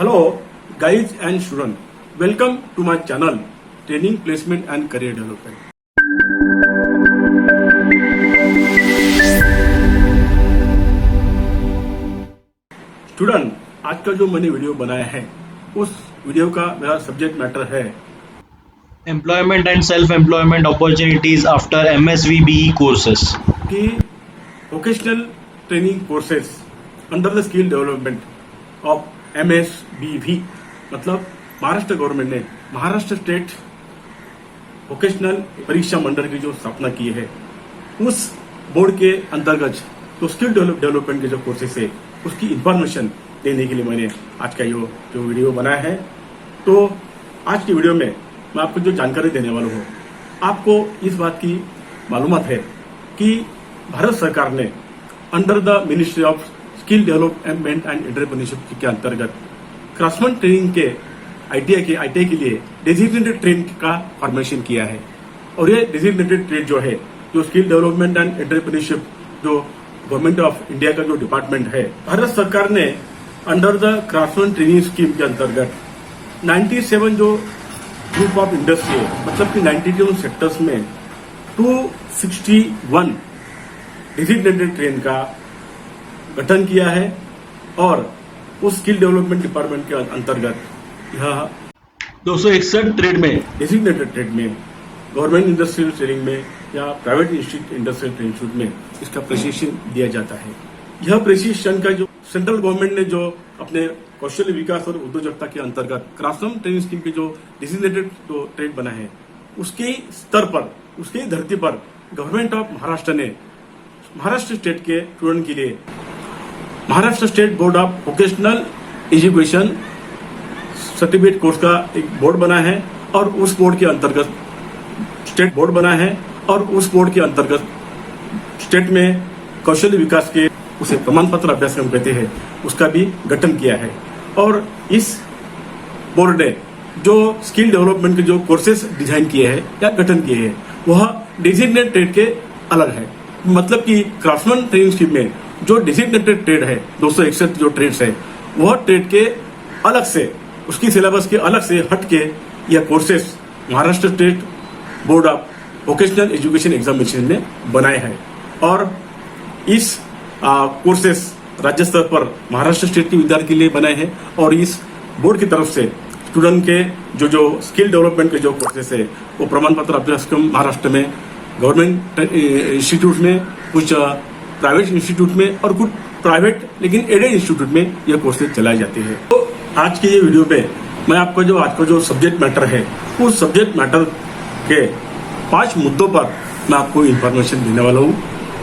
Hello, guys and students. Welcome to my channel, Training, Placement and Career Development. Student, आज का जो मैंने video बनाया है उस वीडियो का मेरा सब्जेक्ट मैटर है Employment and self-employment opportunities after MSVBE courses. कि vocational training courses under the skill development of MSBV, मतलब महाराष्ट्र गवर्नमेंट ने महाराष्ट्र स्टेट वोकेशनल परीक्षा मंडल की जो स्थापना की है उस बोर्ड के अंतर्गत तो स्किल डेवलपमेंट के जो कोर्सेज है उसकी इंफॉर्मेशन देने के लिए मैंने आज का जो वीडियो बनाया है। तो आज की वीडियो में मैं आपको जो जानकारी देने वाला हूँ, आपको इस बात की मालूमात है कि भारत सरकार ने under the ministry of skill development and entrepreneurship के अंतर्गत क्राफ्ट्समैन ट्रेनिंग के आईटीआई के लिए डेजिग्नेटेड ट्रेन का फॉर्मेशन किया है। और ये डेजिग्नेटेड ट्रेन जो है, जो स्किल डेवलपमेंट एंड एंटरप्रेन्योरशिप जो गवर्नमेंट ऑफ इंडिया का जो डिपार्टमेंट है, भारत सरकार ने under the craftsman training scheme के अंतर्गत 97 जो ग्रुप ऑफ इंडस्ट्री है, मतलब कि 92 सेक्टर्स में 261 डेजिग्नेटेड ट्रेन का गठन किया है। और उस स्किल डेवलपमेंट डिपार्टमेंट के अंतर्गत यह 261 ट्रेड में डेजिग्नेटेड ट्रेड में, गवर्नमेंट इंडस्ट्रियल ट्रेनिंग में या प्राइवेट इंडस्ट्रियल ट्रेनिंग में इसका प्रशिक्षण दिया जाता है। यह प्रशिक्षण का जो सेंट्रल गवर्नमेंट ने जो अपने कौशल विकास और उद्योजकता के अंतर्गत क्राफ्ट्समैन ट्रेनिंग स्कीम के जो डेजिग्नेटेड जो ट्रेड बना है उसके स्तर पर, उसकी धरती पर गवर्नमेंट ऑफ महाराष्ट्र ने महाराष्ट्र स्टेट के स्टूडेंट के लिए Maharashtra state board of vocational education certificate course का एक बोर्ड बना है और उस बोर्ड के अंतर्गत स्टेट बोर्ड बना है और उस बोर्ड के अंतर्गत स्टेट में कौशल विकास के उसे प्रमाण पत्र अभ्यासक्रम कहते हैं उसका भी गठन किया है। और इस बोर्ड ने जो स्किल डेवलपमेंट के जो कोर्सेज डिजाइन किए हैं या गठन किए हैं वह डेजिग्नेटेड ट्रेड के अलग है। मतलब कि क्राफ्ट्समैन ट्रेनिंग स्कीम में जो डेजिग्नेटेड ट्रेड है 261 जो ट्रेड्स है वह ट्रेड के अलग से, उसकी सिलेबस के अलग से हट के यह courses Maharashtra state board of vocational education examination ने बनाए हैं। और इस कोर्सेस राज्य स्तर पर महाराष्ट्र स्टेट के विद्यार्थी के लिए बनाए हैं और इस बोर्ड की तरफ से स्टूडेंट के जो स्किल डेवलपमेंट के जो कोर्सेस है वो प्रमाण पत्र अभ्यासक्रम महाराष्ट्र में गवर्नमेंट इंस्टीट्यूट में, कुछ प्राइवेट इंस्टीट्यूट में और कुछ प्राइवेट लेकिन एडेड इंस्टीट्यूट में यह कोर्सेज चलाए जाते हैं। तो आज के ये वीडियो में मैं आपको जो आज का जो सब्जेक्ट मैटर है उस सब्जेक्ट मैटर के 5 मुद्दों पर मैं आपको इन्फॉर्मेशन देने वाला हूँ।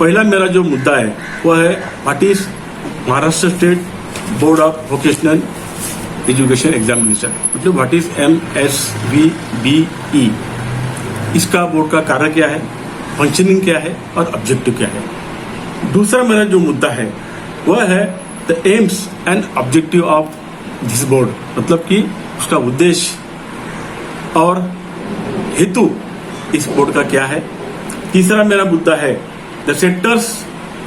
पहला मेरा जो मुद्दा है वह है what is Maharashtra state board of vocational education examination, मतलब व्हाट इज MSVBE। इसका बोर्ड का कार्य क्या है, फंक्शनिंग क्या है और ऑब्जेक्टिव क्या है। दूसरा मेरा जो मुद्दा है वह है the AIIMS and objective of this board, मतलब कि उसका उद्देश्य और हेतु इस बोर्ड का क्या है। तीसरा मेरा मुद्दा है the sectors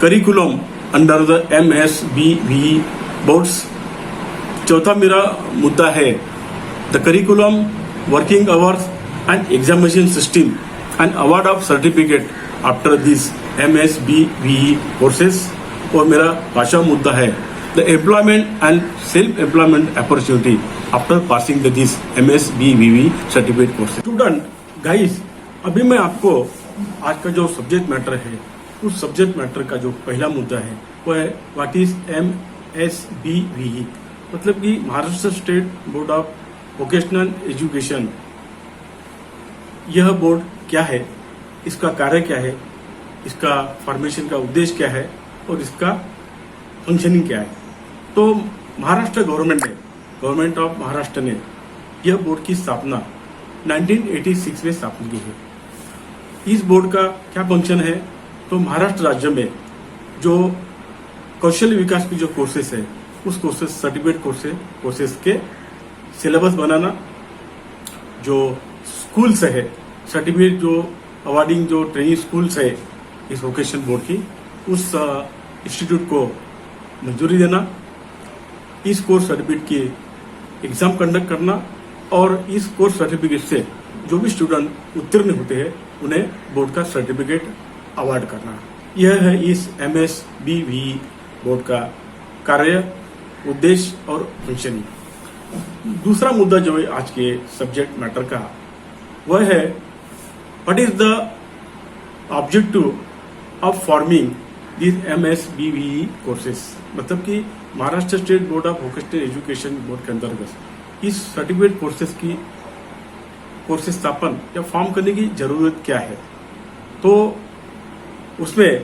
curriculum under the MSBBE boards. चौथा मेरा मुद्दा है the curriculum, working hours and examination system and award of certificate after this MSBBE courses. और मेरा पांचवा मुद्दा है the employment and self employment opportunity after passing this MSBBE certificate courses. Student guys, अभी मैं आपको आज का जो सब्जेक्ट मैटर है उस सब्जेक्ट मैटर का जो पहला मुद्दा है वो है व्हाट इज MSBBE, मतलब कि Maharashtra state board of vocational education. यह बोर्ड क्या है, इसका कार्य क्या है, इसका फॉर्मेशन का उद्देश्य क्या है और इसका फंक्शनिंग क्या है। तो महाराष्ट्र गवर्नमेंट ऑफ महाराष्ट्र ने यह बोर्ड की स्थापना 1986 में स्थापना की है। इस बोर्ड का क्या फंक्शन है, तो महाराष्ट्र राज्य में जो कौशल विकास की जो कोर्सेस है उस कोर्सेस सर्टिफिकेट कोर्सेस के सिलेबस बनाना, जो स्कूल्स है सर्टिफिकेट जो अवार्डिंग जो ट्रेनिंग स्कूल्स है इस वोकेशनल बोर्ड की, उस इंस्टीट्यूट को मंजूरी देना, इस कोर्स सर्टिफिकेट की एग्जाम कंडक्ट करना और इस कोर्स सर्टिफिकेट से जो भी स्टूडेंट उत्तीर्ण होते हैं उन्हें बोर्ड का सर्टिफिकेट अवार्ड करना। यह है इस MSBVE बोर्ड का कार्य, उद्देश्य और फंक्शनिंग। दूसरा मुद्दा जो है आज के सब्जेक्ट मैटर का वह है what is the objective of forming this MSBVE courses. मतलब कि Maharashtra state board of vocational education board के अंतर्गत इस सर्टिफिकेट कोर्सेस स्थापन या फॉर्म करने की जरूरत क्या है। तो उसमें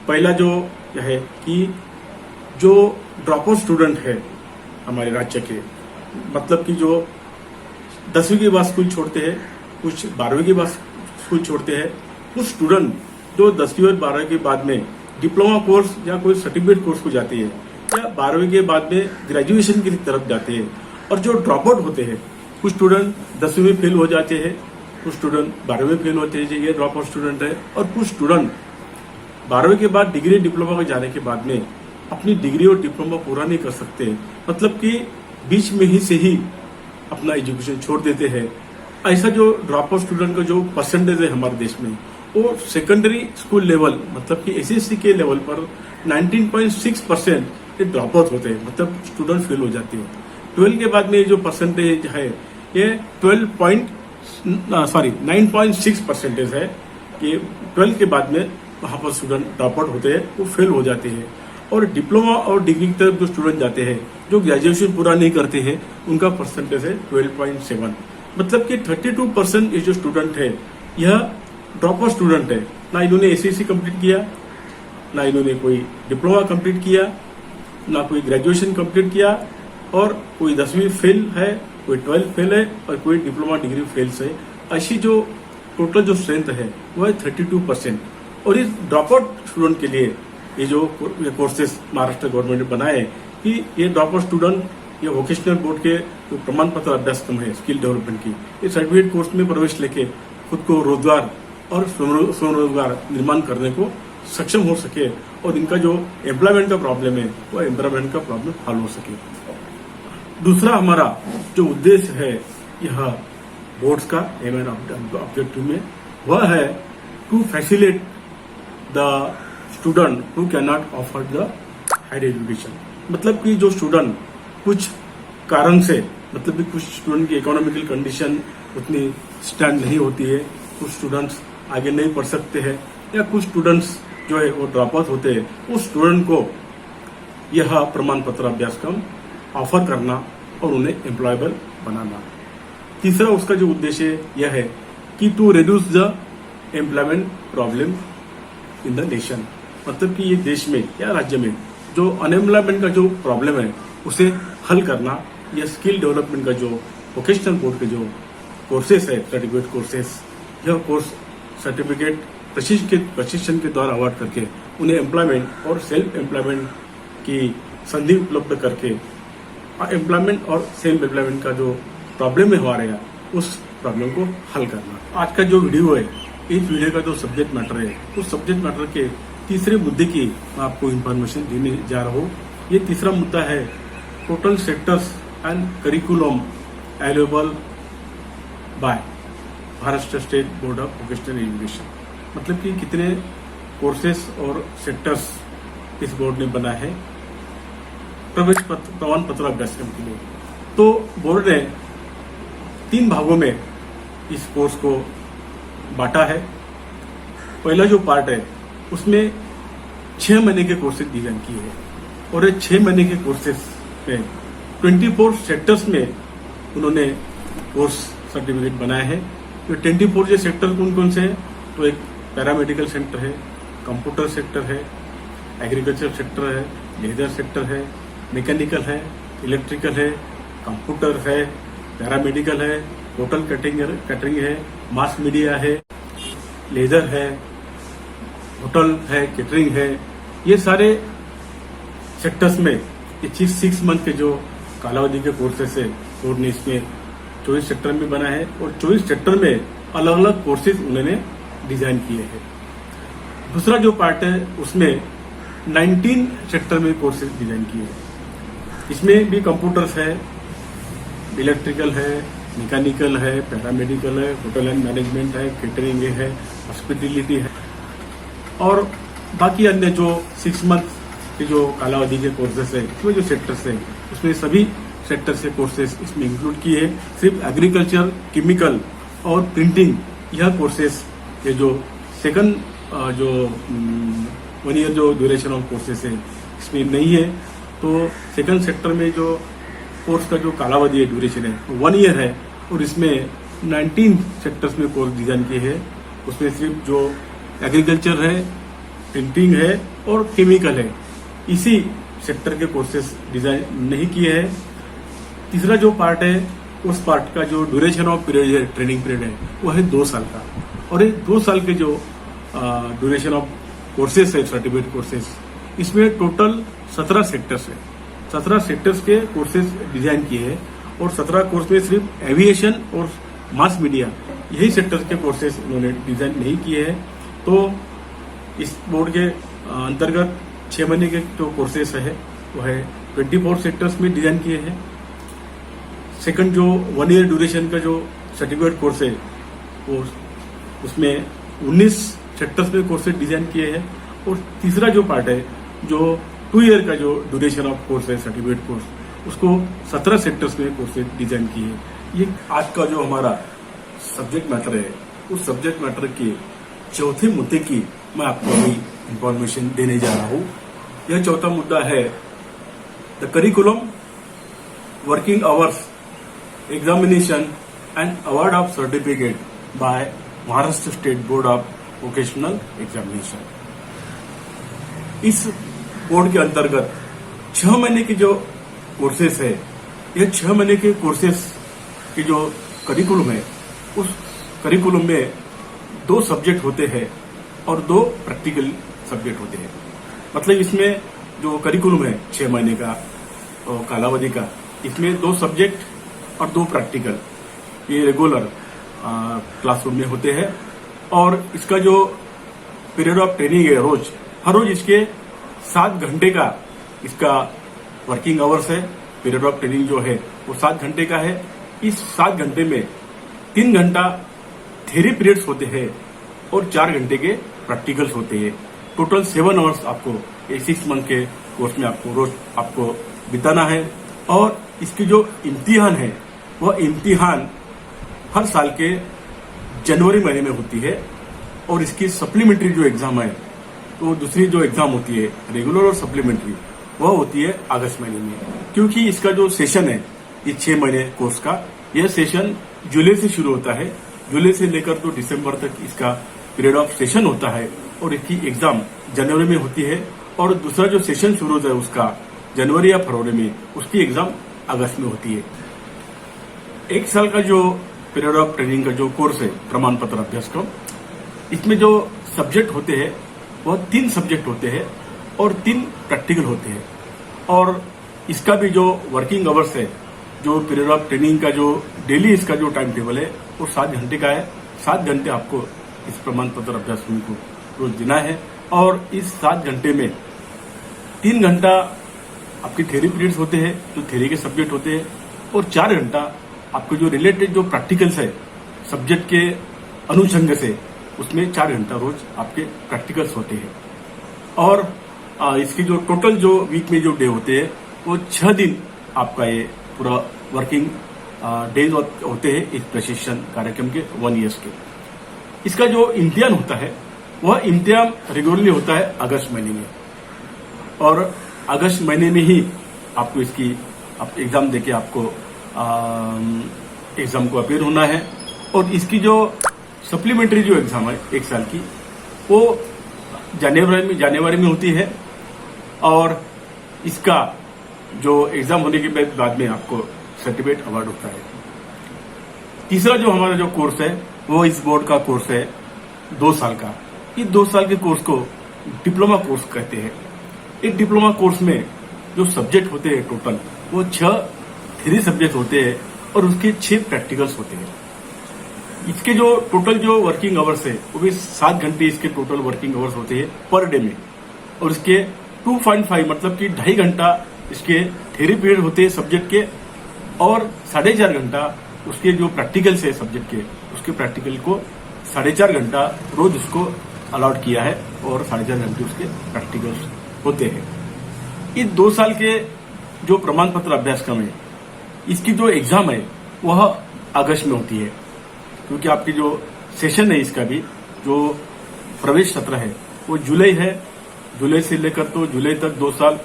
पहला जो है कि जो ड्रॉप आउट स्टूडेंट है हमारे राज्य के, मतलब कि जो 10वीं के बाद स्कूल छोड़ते हैं, कुछ 12वीं के बाद स्कूल छोड़ते हैं, कुछ स्टूडेंट जो 10वीं और 12वीं के बाद में डिप्लोमा कोर्स या कोई सर्टिफिकेट कोर्स को जाते हैं या 12वीं के बाद में ग्रेजुएशन की तरफ जाते हैं। और जो ड्रॉप आउट होते हैं, कुछ स्टूडेंट 10वीं में फेल हो जाते हैं, कुछ स्टूडेंट 12वीं में फेल होते हैं, ये ड्रॉप आउट स्टूडेंट है। और कुछ स्टूडेंट 12वीं के बाद डिग्री डिप्लोमा में जाने के बाद में अपनी डिग्री और डिप्लोमा पूरा नहीं कर सकते, मतलब कि बीच में ही से ही अपना एजुकेशन छोड़ देते हैं। ऐसा जो ड्रॉप आउट स्टूडेंट का जो परसेंटेज है हमारे देश में, वो सेकेंडरी स्कूल लेवल मतलब कि SSC के लेवल पर 19.6% ड्रॉप आउट होते हैं, मतलब स्टूडेंट फेल हो जाते हैं। 12 के बाद में जो परसेंटेज है ये 9.6% है कि 12 के बाद में वहां पर स्टूडेंट ड्रॉप आउट होते हैं, वो फेल हो जाते हैं। और डिप्लोमा और डिग्री की तरफ जो स्टूडेंट जाते हैं, जो ग्रेजुएशन पूरा नहीं करते हैं, उनका परसेंटेज है 12.7। मतलब कि 32% ये जो स्टूडेंट है यह ड्रॉप आउट स्टूडेंट है। ना इन्होंने SSC कंप्लीट किया, ना इन्होंने कोई डिप्लोमा कंप्लीट किया, ना कोई ग्रेजुएशन कंप्लीट किया, और कोई 10वीं फेल है, कोई 12 फेल है और कोई डिप्लोमा डिग्री फेल है। ऐसी जो टोटल जो स्ट्रेंथ है वो है 32%। और इस ड्रॉप आउट स्टूडेंट के लिए ये जो कोर्सेस महाराष्ट्र गवर्नमेंट ने बनाए कि ये ड्रॉप आउट स्टूडेंट ये वोकेशनल बोर्ड के जो प्रमाण पत्र अभ्यासक्रम है स्किल डेवलपमेंट की, ये सर्टिफिकेट कोर्स में प्रवेश लेके खुद को रोजगार और स्वरोजगार निर्माण करने को सक्षम हो सके और इनका जो एम्प्लॉयमेंट का प्रॉब्लम है वो एम्प्लॉयमेंट का प्रॉब्लम हल हो सके। दूसरा हमारा जो उद्देश्य है यह बोर्ड्स का ऑब्जेक्टिव में वह है to facilitate the student who can not offer the higher education. मतलब कि जो स्टूडेंट कुछ कारण से, मतलब कि कुछ स्टूडेंट की इकोनॉमिकल कंडीशन उतनी स्टैंड नहीं होती है, कुछ स्टूडेंट्स आगे नहीं पढ़ सकते हैं, या कुछ स्टूडेंट्स जो है वो ड्रॉप आउट होते हैं, उस स्टूडेंट को यह प्रमाण पत्र अभ्यासक्रम ऑफर करना और उन्हें एम्प्लॉयबल बनाना। तीसरा उसका जो उद्देश्य यह है कि to reduce the employment problem in the nation. मतलब कि ये देश में या राज्य में जो अनएम्प्लॉयमेंट का जो प्रॉब्लम है उसे हल करना। यह स्किल डेवलपमेंट का जो वोकेशनल बोर्ड के जो कोर्सेस है, सर्टिफिकेट कोर्सेस, यह कोर्स सर्टिफिकेट प्रशिक्षण के द्वारा अवार्ड करके उन्हें एम्प्लॉयमेंट और सेल्फ एम्प्लॉयमेंट की संधि उपलब्ध करके एम्प्लॉयमेंट और सेल्फ एम्प्लॉयमेंट का जो प्रॉब्लम है हमारे यहाँ, उस प्रॉब्लम को हल करना। आज का जो वीडियो है, इस वीडियो का जो सब्जेक्ट मैटर है, उस सब्जेक्ट मैटर के तीसरे मुद्दे की मैं आपको इन्फॉर्मेशन देने जा रहा हूँ। ये तीसरा मुद्दा है total sectors and curriculum available by Maharashtra state board of vocational education. मतलब कि कितने कोर्सेस और सेक्टर्स इस बोर्ड ने बनाए हैं प्रमाण पत्र अभ्यासक्रम के लिए। तो बोर्ड ने 3 भागों में इस कोर्स को बांटा है। पहला जो पार्ट है उसमें 6 महीने के कोर्सेज डिजाइन किए हैं और ये 6 महीने के कोर्सेज में 24 सेक्टर्स में उन्होंने कोर्स सर्टिफिकेट बनाए हैं। ये 24 जो सेक्टर कौन कौन से हैं, तो एक पैरामेडिकल सेक्टर है, कंप्यूटर सेक्टर है, एग्रीकल्चर सेक्टर है, लेदर सेक्टर है, मैकेनिकल है, इलेक्ट्रिकल है, कंप्यूटर है, पैरामेडिकल है, होटल कैटरिंग है, मास मीडिया है, लेदर है, होटल है, कैटरिंग है। ये सारे सेक्टर्स में ये 6 मंथ के जो कालावधि के कोर्सेस है, बोर्ड ने इसमें 24 सेक्टर में बना है और 24 सेक्टर में अलग अलग कोर्सेज उन्होंने डिजाइन किए हैं। दूसरा जो पार्ट है उसमें 19 सेक्टर में कोर्सेज डिजाइन किए हैं। इसमें भी कंप्यूटर्स है, इलेक्ट्रिकल है, मैकेनिकल है, पैरामेडिकल है, होटल एंड मैनेजमेंट है, केटरिंग है, हॉस्पिटलिटी है और बाकी अन्य जो 6 मंथ के जो कालावधि के कोर्सेस है, इसमें जो सेक्टर्स है उसमें सभी सेक्टर से कोर्सेस इसमें इंक्लूड किए हैं। सिर्फ एग्रीकल्चर, केमिकल और प्रिंटिंग यह कोर्सेस ये जो सेकंड जो 1 ईयर जो ड्यूरेशन ऑफ कोर्सेस है इसमें नहीं है। तो सेकंड सेक्टर में जो कोर्स का जो कालावधि है, ड्यूरेशन है 1 ईयर है और इसमें 19 सेक्टर्स में कोर्स डिजाइन किए हैं। उसमें सिर्फ जो एग्रीकल्चर है, प्रिंटिंग है और केमिकल है, इसी सेक्टर के कोर्सेस डिजाइन नहीं किए हैं। तीसरा जो पार्ट है, उस पार्ट का जो ड्यूरेशन ऑफ पीरियड है, ट्रेनिंग पीरियड है, वो है 2 साल का और ये 2 साल के जो ड्यूरेशन ऑफ कोर्सेस है, सर्टिफिकेट कोर्सेस, इसमें टोटल 17 सेक्टर्स है। 17 सेक्टर्स के कोर्सेज डिजाइन किए हैं और 17 कोर्स में सिर्फ एविएशन और मास मीडिया यही सेक्टर्स के कोर्सेज उन्होंने डिजाइन नहीं किए हैं। तो इस बोर्ड के अंतर्गत 6 महीने के जो कोर्सेज है वो है 24 सेक्टर्स में डिजाइन किए हैं। सेकंड जो 1 ईयर ड्यूरेशन का जो सर्टिफिकेट कोर्स है वो उसमें 19 सेक्टर्स में कोर्सेज डिजाइन किए हैं और तीसरा जो पार्ट है जो 2 ईयर का जो ड्यूरेशन ऑफ कोर्स है, सर्टिफिकेट कोर्स, उसको 17 सेक्टर्स में कोर्सेज डिजाइन किए हैं। ये आज का जो हमारा सब्जेक्ट मैटर है, उस सब्जेक्ट मैटर के चौथे मुद्दे की मैं आपको अभी इंफॉर्मेशन देने जा रहा हूँ। यह चौथा मुद्दा है the curriculum, working hours, examination and award of certificate bye Maharashtra state board of vocational examination. इस बोर्ड के अंतर्गत 6 महीने के जो कोर्सेस है, यह 6 महीने के कोर्सेस के जो करिकुलम है, उस करिकुलम में 2 सब्जेक्ट होते हैं और 2 प्रैक्टिकल सब्जेक्ट होते हैं। मतलब इसमें जो करिकुलम है 6 महीने का कालावधि का, इसमें 2 सब्जेक्ट और 2 प्रैक्टिकल ये रेगुलर क्लासरूम में होते हैं और इसका जो पीरियड ऑफ ट्रेनिंग है हर रोज इसके 7 घंटे का इसका वर्किंग आवर्स है। पीरियड ऑफ ट्रेनिंग जो है वो 7 घंटे का है। इस 7 घंटे में 3 घंटा थ्योरी पीरियड्स होते हैं और 4 घंटे के प्रैक्टिकल्स होते हैं। टोटल 7 आवर्स आपको 6 मंथ के कोर्स में आपको रोज आपको बिताना है और इसकी जो इम्तिहान है वह इम्तिहान हर साल के जनवरी महीने में होती है और इसकी सप्लीमेंट्री जो एग्जाम है, तो दूसरी जो एग्जाम होती है रेगुलर और सप्लीमेंट्री, वह होती है अगस्त महीने में। क्योंकि इसका जो सेशन है ये 6 महीने कोर्स का, यह सेशन जुलाई से शुरू होता है। जुलाई से लेकर तो दिसंबर तक इसका पीरियड ऑफ सेशन होता है और इसकी एग्जाम जनवरी में होती है और दूसरा जो सेशन शुरू होता है उसका जनवरी या फरवरी में, उसकी एग्जाम अगस्त में होती है। 1 साल का जो पीरियड ऑफ ट्रेनिंग का जो कोर्स है, प्रमाण पत्र अभ्यासक्रम, इसमें जो सब्जेक्ट होते हैं वह 3 सब्जेक्ट होते हैं और 3 प्रैक्टिकल होते हैं और इसका भी जो वर्किंग आवर्स है, जो पीरियड ऑफ ट्रेनिंग का जो डेली इसका जो टाइम टेबल है वो 7 घंटे का है। 7 घंटे आपको इस प्रमाण पत्र अभ्यासक्रम को रोज देना है और इस 7 घंटे में 3 घंटा आपके थ्योरी पीरियड्स होते हैं, जो थ्योरी के सब्जेक्ट होते हैं और 4 घंटा आपको जो रिलेटेड जो प्रैक्टिकल्स है सब्जेक्ट के अनुषंग से, उसमें 4 घंटा रोज आपके प्रैक्टिकल्स होते हैं। और इसकी जो टोटल जो वीक में जो डे होते हैं वो 6 दिन आपका ये पूरा वर्किंग डेज होते हैं इस प्रशिक्षण कार्यक्रम के 1 ईयर्स के। इसका जो इम्तिहान होता है वह इम्तिहान रेगुलरली होता है अगस्त महीने में और अगस्त महीने में ही आपको इसकी एग्जाम देके आपको एग्जाम को अपीयर होना है। और इसकी जो सप्लीमेंट्री जो एग्जाम है 1 साल की, वो जनवरी में होती है और इसका जो एग्जाम होने के बाद में आपको सर्टिफिकेट अवार्ड होता है। तीसरा जो हमारा जो कोर्स है वो इस बोर्ड का कोर्स है 2 साल का। ये 2 साल के कोर्स को डिप्लोमा कोर्स कहते हैं। एक डिप्लोमा कोर्स में जो सब्जेक्ट होते हैं टोटल वो 6 थ्योरी सब्जेक्ट होते हैं और उसके 6 प्रैक्टिकल्स होते हैं। इसके जो टोटल जो वर्किंग आवर्स है वो भी 7 घंटे इसके टोटल वर्किंग आवर्स होते हैं पर डे में और इसके 2.5 मतलब कि 2.5 घंटा इसके थ्योरी पीरियड होते हैं सब्जेक्ट के और 4.5 घंटा उसके जो प्रैक्टिकल्स है सब्जेक्ट के, उसके प्रैक्टिकल को 4.5 घंटा रोज उसको अलाउड किया है और 4.5 घंटे उसके प्रैक्टिकल्स होते हैं। इस 2 साल के जो प्रमाण पत्र अभ्यासक्रम है, इसकी जो एग्जाम है वह अगस्त में होती है, क्योंकि आपकी जो सेशन है इसका भी जो प्रवेश सत्र है वो जुलाई है। जुलाई से लेकर तो जुलाई तक 2 साल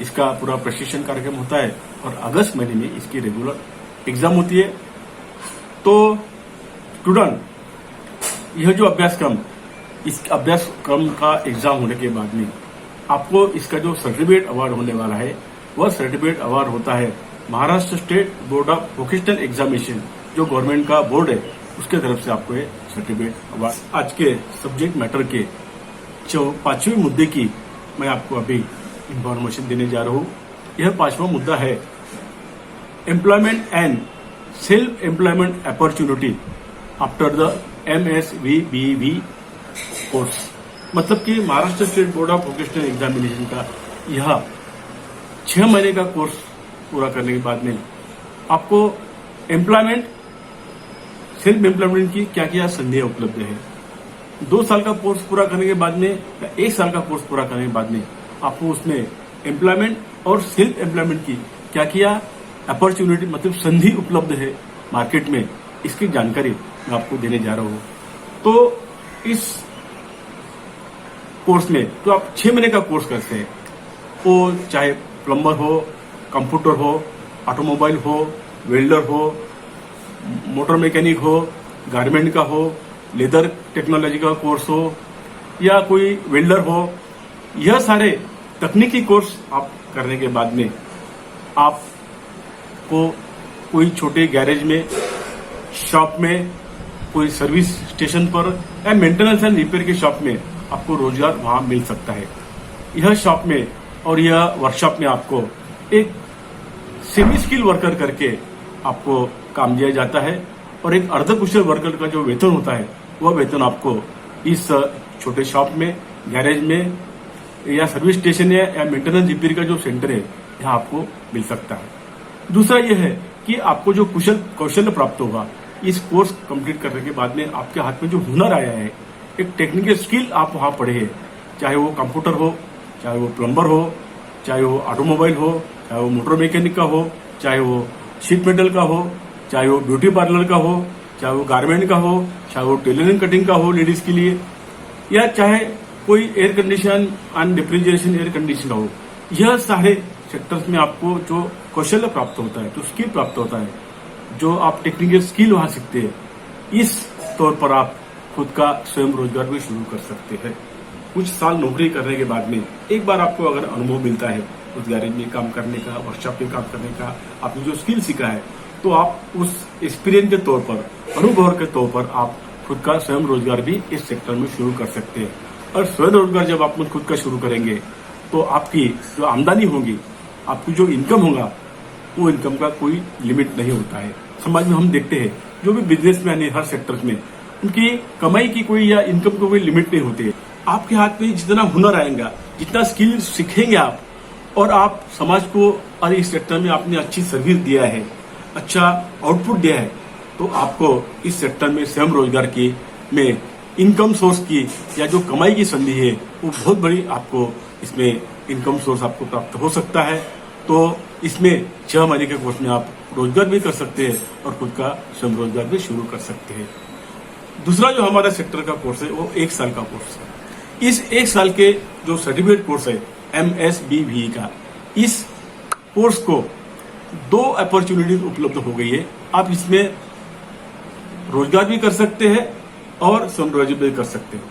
इसका पूरा प्रशिक्षण कार्यक्रम होता है और अगस्त महीने में इसकी रेगुलर एग्जाम होती है। तो स्टूडेंट, यह जो अभ्यासक्रम, इस अभ्यासक्रम का एग्जाम होने के बाद में आपको इसका जो सर्टिफिकेट अवार्ड होने वाला है, वह सर्टिफिकेट अवार्ड होता है Maharashtra state board of vocational examination, जो गवर्नमेंट का बोर्ड है, उसके तरफ से आपको ये सर्टिफिकेट अवार्ड। आज के सब्जेक्ट मैटर के जो 5वें मुद्दे की मैं आपको अभी इंफॉर्मेशन देने जा रहा हूँ। यह 5वां मुद्दा है employment and self employment opportunity after the MSVBV course. मतलब कि Maharashtra state board of vocational examination का यह 6 महीने का कोर्स पूरा करने के बाद में आपको एम्प्लॉयमेंट, सेल्फ एम्प्लॉयमेंट की क्या क्या संधियां उपलब्ध है। 2 साल का कोर्स पूरा करने के बाद में या 1 साल का कोर्स पूरा करने के बाद में आपको उसमें एम्प्लॉयमेंट और सेल्फ एम्प्लॉयमेंट की क्या क्या अपॉर्चुनिटी, मतलब संधि उपलब्ध है मार्केट में, इसकी जानकारी मैं आपको देने जा रहा हूं। तो इस कोर्स में तो आप 6 महीने का कोर्स करते हैं, वो चाहे प्लम्बर हो, कंप्यूटर हो, ऑटोमोबाइल हो, वेल्डर हो, मोटर मैकेनिक हो, गारमेंट का हो, लेदर टेक्नोलॉजी का कोर्स हो या कोई वेल्डर हो, यह सारे तकनीकी कोर्स आप करने के बाद में आपको कोई छोटे गैरेज में, शॉप में, कोई सर्विस स्टेशन पर या मेंटेनेंस एंड रिपेयर के शॉप में आपको रोजगार वहां मिल सकता है। यह शॉप में और यह वर्कशॉप में आपको एक सेमी स्किल वर्कर करके आपको काम दिया जाता है और एक अर्धकुशल वर्कर का जो वेतन होता है वह वेतन आपको इस छोटे शॉप में, गैरेज में या सर्विस स्टेशन या मेंटेनेंस रिपेयर का जो सेंटर है यहाँ आपको मिल सकता है। दूसरा यह है कि आपको जो कौशल प्राप्त होगा इस कोर्स कंप्लीट करने के बाद में आपके हाथ में जो हुनर आया है, एक टेक्निकल स्किल आप वहां पढ़े हैं, चाहे वो कंप्यूटर हो, चाहे वो प्लम्बर हो, चाहे वो ऑटोमोबाइल हो, चाहे वो मोटर मैकेनिक का हो, चाहे वो शीट मेटल का हो, चाहे वो ब्यूटी पार्लर का हो, चाहे वो गारमेंट का हो, चाहे वो टेलरिंग कटिंग का हो लेडीज के लिए, या चाहे कोई air condition and refrigeration air condition हो। यह सारे सेक्टर्स में आपको जो कौशल प्राप्त होता है, जो स्किल प्राप्त होता है, जो आप टेक्निकल स्किल वहां सीखते हैं, इस तौर पर आप खुद का स्वयं रोजगार भी शुरू कर सकते हैं। कुछ साल नौकरी करने के बाद में एक बार आपको अगर अनुभव मिलता है उस गैरेज में काम करने का, वर्कशॉप में काम करने का, आपने जो स्किल सीखा है, तो आप उस एक्सपीरियंस के तौर पर, अनुभव के तौर पर आप खुद का स्वयं रोजगार भी इस सेक्टर में शुरू कर सकते हैं। और स्वयं रोजगार जब आप खुद का शुरू करेंगे तो आपकी जो आमदनी होगी, आपकी जो इनकम होगा, वो इनकम का कोई लिमिट नहीं होता है। समाज में हम देखते हैं जो भी बिजनेसमैन है हर सेक्टर में, उनकी कमाई की कोई या इनकम को कोई लिमिट नहीं होती है। आपके हाथ में जितना हुनर आएगा, जितना स्किल सीखेंगे आप, और आप समाज को और इस सेक्टर में आपने अच्छी सर्विस दिया है, अच्छा आउटपुट दिया है, तो आपको इस सेक्टर में स्वयं रोजगार की में इनकम सोर्स की या जो कमाई की संधि है वो बहुत बड़ी आपको इसमें इनकम सोर्स आपको प्राप्त हो सकता है। तो इसमें 6 महीने के कोर्स में आप रोजगार भी कर सकते हैं और खुद का स्वयं रोजगार भी शुरू कर सकते हैं। दूसरा जो हमारा सेक्टर का कोर्स है वो 1 साल का कोर्स है। इस 1 साल के जो सर्टिफिकेट कोर्स है MSBV का, इस कोर्स को 2 अपॉर्चुनिटीज उपलब्ध हो गई है। आप इसमें रोजगार भी कर सकते हैं और स्वयं रोजगार भी कर सकते हैं।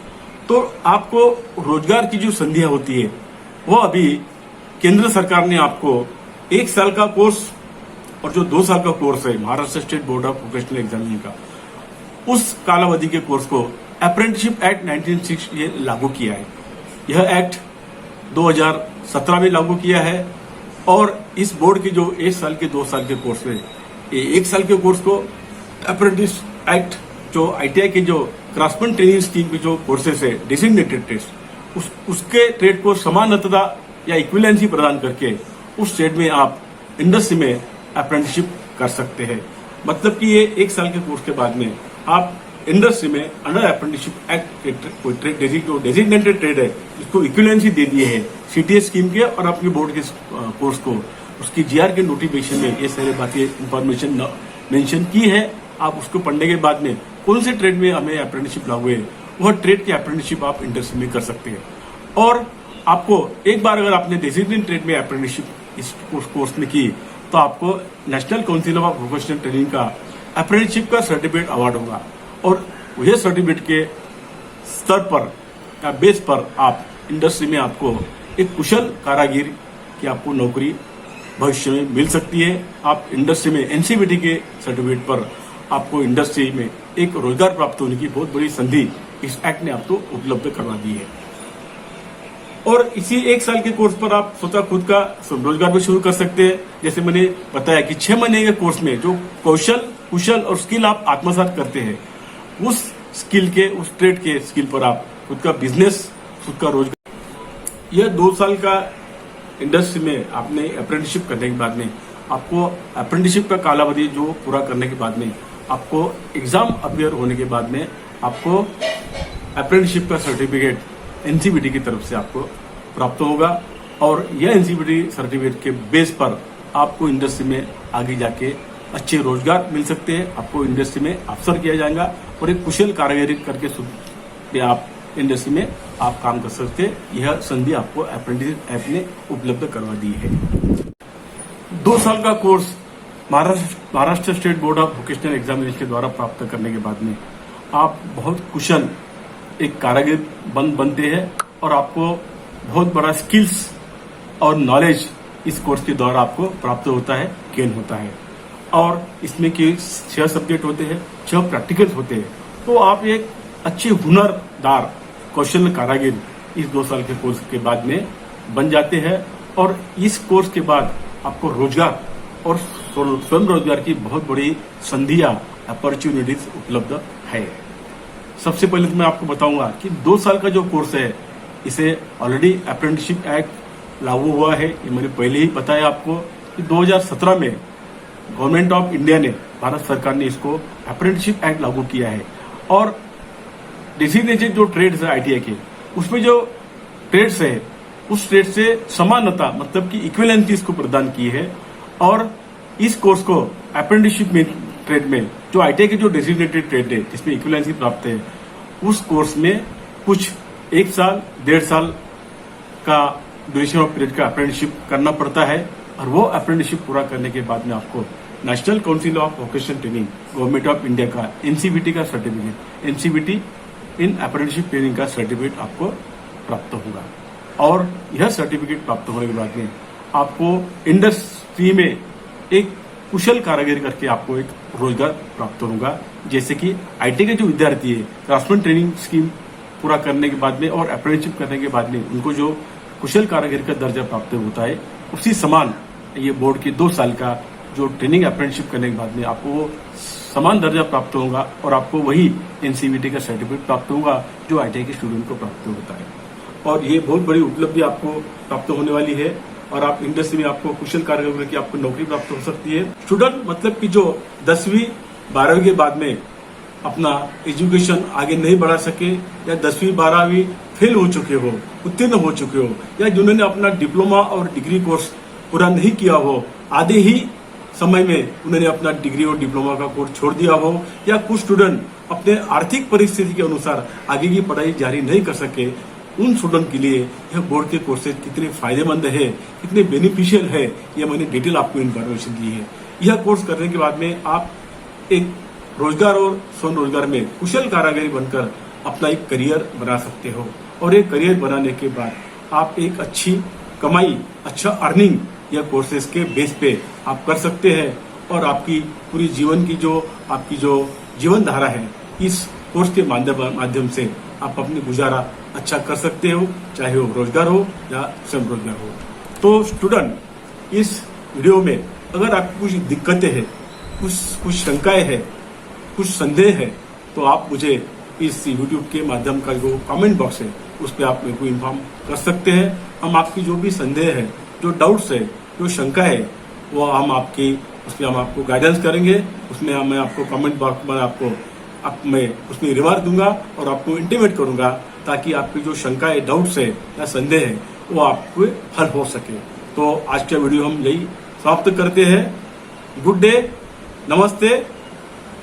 तो आपको रोजगार की जो संधियां होती है वो अभी केंद्र सरकार ने आपको 1 साल का कोर्स और जो 2 साल का कोर्स है Maharashtra state board of vocational examination का, उस कालावधि के कोर्स को अप्रेंटिसशिप एक्ट 1960 ये लागू किया है। यह एक्ट 2017 में लागू किया है और इस बोर्ड के जो 1 साल के 2 साल के कोर्स में, ये 1 साल के कोर्स को अप्रेंटिस एक्ट जो ITI के जो क्राफ्टमैन ट्रेनिंग स्कीम के जो कोर्सेस है डेसिग्नेटेड ट्रेड, उसके ट्रेड को समानता या इक्विवेलेंसी प्रदान करके उस ट्रेड में आप इंडस्ट्री में अप्रेंटिसशिप कर सकते हैं। मतलब कि ये 1 साल के कोर्स के बाद में आप इंडस्ट्री में अंडर अप्रेंटिसशिप एक्ट कोई डेजिग्नेटेड ट्रेड है इसको इक्विवेलेंसी दे दिए है सीटीएस स्कीम के और अपने बोर्ड के कोर्स को उसकी जीआर के नोटिफिकेशन में ये सारी बातें इंफॉर्मेशन मेंशन की है। आप उसको पढ़ने के बाद में कौन से ट्रेड में हमें अप्रेंटिसशिप लागू है वह ट्रेड की अप्रेंटिसशिप आप इंडस्ट्री में कर सकते हैं। और आपको एक बार अगर आपने डेजिग्नेटेड ट्रेड में अप्रेंटिसशिप इस कोर्स में की तो आपको national council of professional training का अप्रेंटिसशिप का सर्टिफिकेट अवार्ड होगा और यह सर्टिफिकेट के स्तर पर या बेस पर आप इंडस्ट्री में आपको एक कुशल कारागिर की आपको नौकरी भविष्य में मिल सकती है। आप इंडस्ट्री में एनसीबीटी के सर्टिफिकेट पर आपको इंडस्ट्री में एक रोजगार प्राप्त होने की बहुत बड़ी संधि इस एक्ट ने आपको उपलब्ध करवा दी है। और इसी 1 साल के कोर्स पर आप स्वतः खुद का रोजगार भी शुरू कर सकते हैं। जैसे मैंने बताया कि 6 महीने के कोर्स में जो कुशल और स्किल आप आत्मसात करते हैं उस स्किल के उस ट्रेड के स्किल पर आप खुद का बिजनेस खुद का रोजगार यह 2 साल का इंडस्ट्री में आपने अप्रेंटिसशिप करने के बाद में आपको अप्रेंटिसशिप का कालावधि जो पूरा करने के बाद में आपको एग्जाम अपियर होने के बाद में आपको अप्रेंटिसशिप का सर्टिफिकेट एनसीबीटी की तरफ से आपको प्राप्त होगा और यह एनसीबीटी सर्टिफिकेट के बेस पर आपको इंडस्ट्री में आगे जाके अच्छे रोजगार मिल सकते हैं। आपको इंडस्ट्री में अवसर किया जाएगा और एक कुशल कारीगरी करके आप इंडस्ट्री में आप काम कर सकते हैं। यह संधि आपको अप्रेंटिस ऐप ने उपलब्ध करवा दी है। 2 साल का course Maharashtra state board of vocational examination के द्वारा प्राप्त करने के बाद में आप बहुत कुशल एक कारीगर बनते हैं और आपको बहुत बड़ा स्किल्स और नॉलेज इस कोर्स के द्वारा आपको प्राप्त होता है, गेन होता है। और इसमें कि 6 सब्जेक्ट होते हैं, 6 प्रैक्टिकल्स होते हैं। तो आप एक अच्छे हुनरदार कौशल कारीगर इस 2 साल के कोर्स के बाद में बन जाते हैं और इस कोर्स के बाद आपको रोजगार और स्वयं रोजगार की बहुत बड़ी संधियां अपॉर्चुनिटीज उपलब्ध है। सबसे पहले तो मैं आपको बताऊंगा कि 2 साल का जो कोर्स है इसे ऑलरेडी अप्रेंटिसशिप एक्ट लागू हुआ है। ये मैंने पहले ही बताया आपको कि 2017 में गवर्नमेंट ऑफ इंडिया ने भारत सरकार ने इसको अप्रेंटिसशिप एक्ट लागू किया है और डेजिग्नेटेड जो ट्रेड्स है आईटीआई के उसमें जो ट्रेड्स है उस ट्रेड से समानता मतलब कि इक्विवेलेंसी इसको प्रदान की है। और इस कोर्स को अप्रेंटिसशिप में ट्रेड में जो आईटीआई के जो डेजिग्नेटेड ट्रेड है जिसमें इक्विवेलेंसी प्राप्त है उस कोर्स में कुछ 1 साल 1.5 साल का ड्यूरेशन ऑफ पीरियड का अप्रेंटिसशिप करना पड़ता है और वो अप्रेंटिसशिप पूरा करने के बाद में आपको national council of vocational training government of India का एनसीबीटी का सर्टिफिकेट एनसीबीटी इन अप्रेंटिसशिप ट्रेनिंग का सर्टिफिकेट आपको प्राप्त होगा। और यह सर्टिफिकेट प्राप्त होने के बाद में आपको इंडस्ट्री में एक कुशल कारीगर करके आपको एक रोजगार प्राप्त होगा। जैसे कि आईटी के जो विद्यार्थी है क्राफ्टमैन ट्रेनिंग स्कीम पूरा करने के बाद में और अप्रेंटिसशिप करने के बाद में उनको जो कुशल कारीगर का दर्जा प्राप्त होता है उसी समान ये बोर्ड के 2 साल का जो ट्रेनिंग अप्रेंटिसशिप करने के बाद में आपको वो समान दर्जा प्राप्त होगा और आपको वही एनसीबीटी का सर्टिफिकेट प्राप्त होगा जो आईटीआई के स्टूडेंट को प्राप्त होता है। और ये बहुत बड़ी उपलब्धि आपको प्राप्त होने वाली है और आप इंडस्ट्री में आपको कुशल कारीगर की आपको नौकरी प्राप्त हो सकती है। स्टूडेंट मतलब कि जो 10वीं 12वीं के बाद में अपना एजुकेशन आगे नहीं बढ़ा सके या 10वीं 12वीं फेल हो चुके हो, उत्तीर्ण हो चुके हो या जिन्होंने अपना डिप्लोमा और डिग्री कोर्स पूरा नहीं किया हो, आधे ही समय में उन्होंने अपना डिग्री और डिप्लोमा का कोर्स छोड़ दिया हो या कुछ स्टूडेंट अपने आर्थिक परिस्थिति के अनुसार आगे की पढ़ाई जारी नहीं कर सके, उन स्टूडेंट के लिए यह बोर्ड के कोर्सेज कितने फायदेमंद है, कितने बेनिफिशियल है, यह मैंने डिटेल आपको इन्फॉर्मेशन दी है। यह कोर्स करने के बाद में आप एक रोजगार और स्वयं रोजगार में कुशल कारीगर बनकर अपना एक करियर बना सकते हो और एक करियर बनाने के बाद आप एक अच्छी कमाई, अच्छा अर्निंग या कोर्सेज के बेस पे आप कर सकते हैं और आपकी पूरी जीवन की जो आपकी जो जीवन धारा है इस कोर्स के माध्यम से आप अपनी गुजारा अच्छा कर सकते हो, चाहे वो रोजगार हो या स्वयं रोजगार हो। तो स्टूडेंट इस वीडियो में अगर आपकी कुछ दिक्कतें हैं, कुछ शंकाएं हैं, कुछ संदेह है तो आप मुझे इस यूट्यूब के माध्यम का जो कमेंट बॉक्स है उस पर आप मेरे को इन्फॉर्म कर सकते हैं। हम आपकी जो भी संदेह है, जो डाउट्स है, जो शंका है वो हम आपकी उसमें हम आपको गाइडेंस करेंगे। उसमें मैं आपको कमेंट बॉक्स में मैं उसमें रिमार्क दूंगा और आपको इंटीमेट करूंगा, ताकि आपकी जो शंका है, डाउट्स है या संदेह है, वो आपको हल हो सके। तो आज का वीडियो हम यही समाप्त करते हैं। गुड डे, नमस्ते,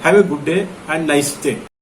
have a good day and nice day.